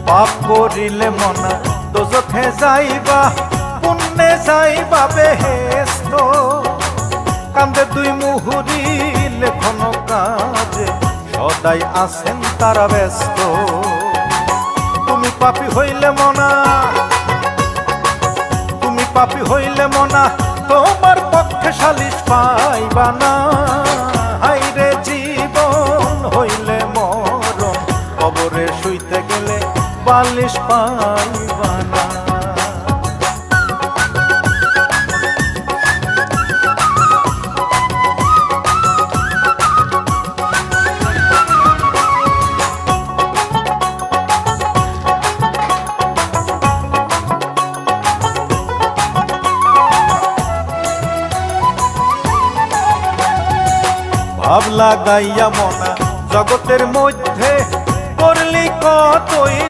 পাপ করিলে মনা দোজখে যাইবা, পুণ্যে যাইবা বেহেস্ত। কান্দে দুই মুহুরি লেখন কাজে, সদাই আছেন তারা ব্যস্ত। তুমি পাপী হইলে মনা, তুমি পাপী হইলে মনা, তোমার পক্ষে সালিশ পাইবা না। হাইরে জীবন হইলে মরণ, কবরে শুইতে গেলে বালিশ পাইবা না। ভাব লাগাইয়া মনা জগতের মধ্যে করলি কতই